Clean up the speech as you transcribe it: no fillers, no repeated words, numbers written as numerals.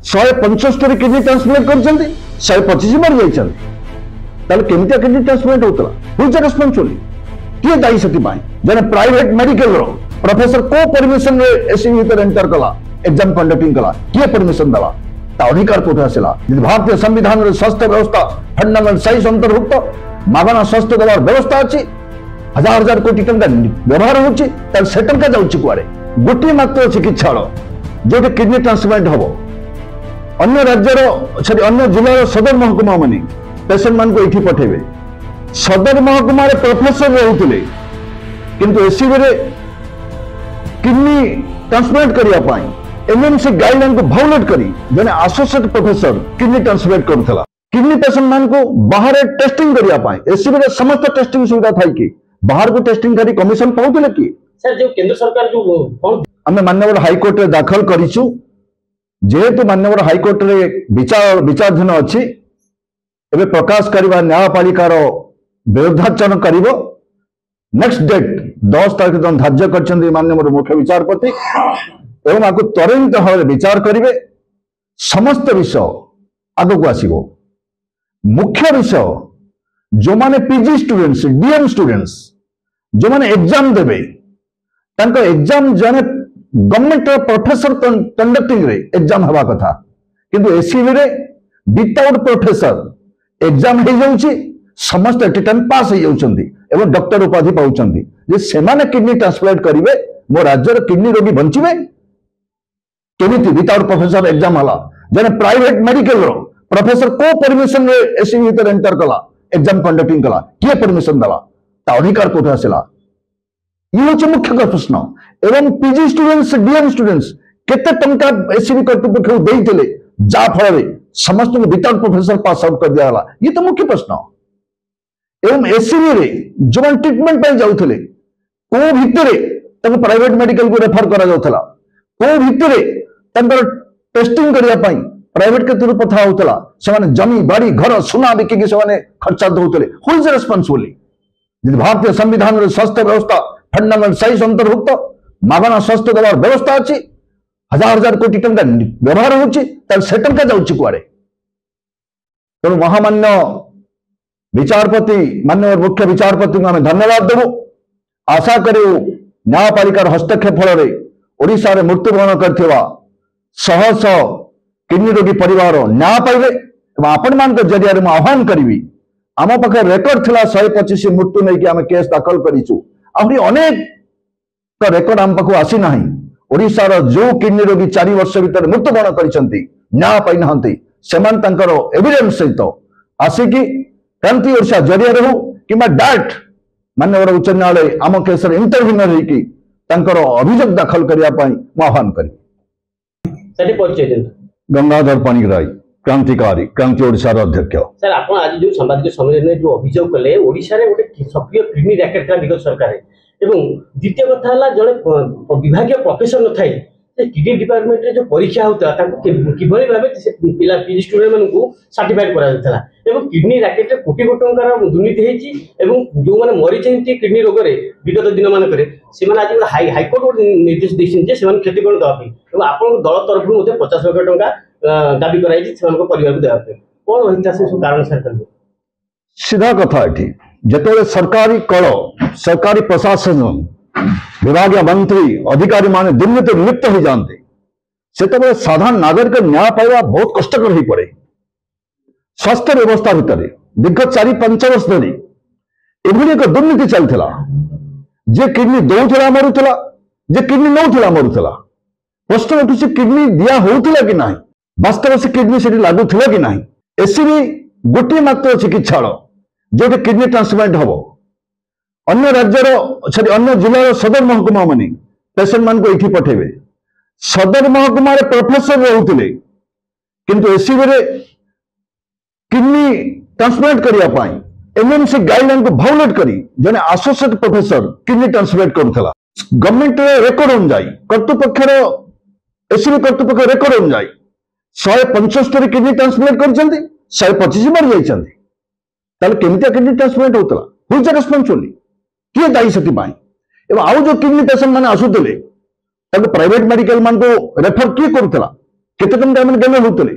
175 kidney transplant कर 125 मर जाइए केमिया किडनी ट्रांसप्लांट होता हुई रेस्पॉन्सिबिलिटी किए दायी से जने प्राइवेट मेडिकल प्रोफेसर को परमिशन एससीबी भीतर एंटर कला एग्जाम कंडक्टिंग कला किए परमिशन दला अधिकार कोठे आसला भारतीय संविधान स्वास्थ्य व्यवस्था फंडामेंटल साइज अंतर्भुक्त मागणा स्वास्थ्य देवार व्यवस्था अच्छी हजार हजार कोटी टंका व्यवहार होता से टंका जाऊँगी कुआड़े गोटे मात्र चिकित्सा जो किडनी ट्रांसप्लांट हम अन्य राज्यर सॉरी अन्य जिलार सदर महकुमा मानी पेसेंट मान को ये पठेबे सदर महकुमार प्रोफेसर रोते किंतु एससीबी रे किडनी ट्रांसप्लांट करने एमएमसी गाइडलाइन को भायोलेट करी जने एसोसिएट प्रोफेसर किडनी ट्रांसप्लांट करूला किडनी पेशेंट मान को बाहर टेस्टिंग करने एससीबी रे समस्त टेस्टिंग सुविधा थाई कि बाहर को टेस्टिंग करी कमिशन पाउतले कि सर जो केंद्र सरकार जो आम माननीय हाईकोर्ट रे दाखल करिछु जेहेतु माननीय हाईकोर्ट रे विचाराधीन अच्छी एबे प्रकाश करवा न्यायपालिकार विरोधाचरण करिवो नेक्स्ट डेट 10 तारीख दिन धार्य कर माननीय मुख्य विचारपति एवं आपको त्वरित भाव विचार करेंगे समस्त विषय आग को आसो मुख्य विषय जो माने पीजी स्टूडेंट्स डीएम स्टूडेंट्स जो माने एग्जाम देवे एग्जाम जने गवर्नमेंट प्रोफेसर कंडक्टिंग रे एग्जाम हवा कथा किंतु एससीबी रे विदाउट प्रोफेसर एग्जाम हो जाउची समस्त एटिटाइम पास हो जाउचंदी एवं डॉक्टर उपाधि पाउचंदी जे सेमाने किडनी ट्रांसप्लांट करिवे मो राज्यर किडनी रोगी बंचिवे केमिति विदाउट प्रोफेसर एग्जाम हला जने प्राइवेट मेडिकल प्रोफेसर को परमिशन एससीबी भीतर एंटर कला एग्जाम कंडक्टिंग कला किए परमिशन दला अधिकार कोठे आसला ये हूँ मुख्य प्रश्न एवं पीजी स्टूडेंट्स डीएम स्टूडेंट्स केते टंका एससीबी कर्तृपक्ष देइथिले जा फल समस्त को विदाउट प्रोफेसर पास आउट कर दिया ये तो मुख्य प्रश्न एवं एससीबी रे जो ट्रीटमेंट पे जाउथिले को भितरे तक प्राइवेट मेडिकल को रेफर करा जाउथला को भितरे तंकर टेस्टिंग करिया पई प्राइवेट के थ्रू पथा होतला से जमी बाड़ी घर सुना बिकी से खर्चा दउथले हुई इज रेस्पॉन्सिबिलिटी भारतीय संविधान स्वास्थ्य व्यवस्था फंडामेंटल साइज अंतर्भुक्त मागणा स्वास्थ्य देवार व्यवस्था अच्छी हजार हजार कोटी टंका व्यवहार होता से टंका जाऊँगी कुआड़े तेणु महामान्य विचारपति माननीय मुख्य विचारपति को आम धन्यवाद देवु आशा करूँ न्यायपालिकार हस्तक्षेप फल ओडिशा रे मृत्युवरण करथिबा शह शह किडनी रोगी परिवार न्याय पाइबे एवं आपण मान जरिया रे आह्वान करी आम पाखे रेकर्ड थिला 125 मृत्यु नहीं कि आम केस दाखल करिछु आहुरी अनेक रेकर्ड आम पाखु आसी नाही ओडिशा रो जो किडनी रोगी 4 वर्ष भीतर मृत्युवरण करिसंती न्याय पाइ नहंती सेमान तांकर एविडेंस सहित आसिकी क्रांति ओडिशा जरिया रे हो किबा डायरेक्ट माननीय उच्च न्यायालय आम केस रे इंटरव्यूनर होइकी तांकर अभियोग दाखल करिया पई आह्वान करी सेठी परिचय देन गंगाधर पाणिग्राही क्रांतिकारी क्रांति ओडिशा अध्यक्ष सर आप आज जो सामाजिक सम्मेलन में जो अभियोग कले ओडिशा रे गोटे सक्रिय किडनी रैकेट था विगत सरकार एवं द्वितीय कथा हला जने विभागीय प्रोफेसर न थाई किडनी डिपार्टमेंट रे जो परीक्षा होता किभली भाबे से पिला पीजी स्टूडेंट मन को सर्टिफाइड करा जातला एवं किडनी रैकेट रे कोटी कोटी टंकार दुर्नीति हेची एवं जो माने मरि चेंती किडनी रोग रे विगत दिन मान करे से माने आज हाईकोर्ट निर्देश दैछन जे से माने क्षतिपूरण दवा पे एवं आपन दल तरफ मध्ये 50 लाख टंका दाबी कराई से परिवार को देवा पे कौन होता से कारण सर कर सीधा कथा एठी जतले सरकारी कल सरकारी प्रशासन विभागीय मंत्री अधिकारी माने दुर्नीति लिप्त हो जाते से साधारण नागरिक न्याय पाइबा बहुत कष्टकर हो पड़े स्वास्थ्य व्यवस्था भितर दीर्घ 4-5 वर्ष धरी एभली एक दुर्नीति चलता जे किडनी दौला मरुला जे किडनी नौला मरुला प्रश्न उठुची किडनी दिया होउथिला कि नाही वास्तव से किडनी से लागुला कि नाही एससीबी गोटे मात्र चिकित्सा जो किडनी ट्रांसप्लांट हम अन्य राज्यर सॉरी अन्य जिलार सदर महकुमा मानी पेसेंट मान को ये पठेबे सदर महकुमार प्रोफेसर रोते किंतु एससीबी रे किडनी ट्रांसप्लांट करने एमएमसी गाइडलाइन को भायोलेट करी जने एसोसिएट प्रोफेसर किडनी ट्रांसप्लांट करूला गवर्नमेंट रेकर्ड अनुଯାयी कर्तृपक्षर एससीबी कर्तृपक्ष रेकर्ड अनुଯାयी 175 किडनी ट्रांसप्लांट कर 125 मर जाइए केमिया किडनी ट्रांसप्लांट होता हुई इज रेस्पॉन्सिबिलिटी किए दायी से आउ जो किडनी पेशेंट मैंने आसुले प्राइवेट मेडिकल मान को रेफर किए करूला କେତେ ଟଙ୍କା ଆମେ ଗେଲ ହଉଥିଲେ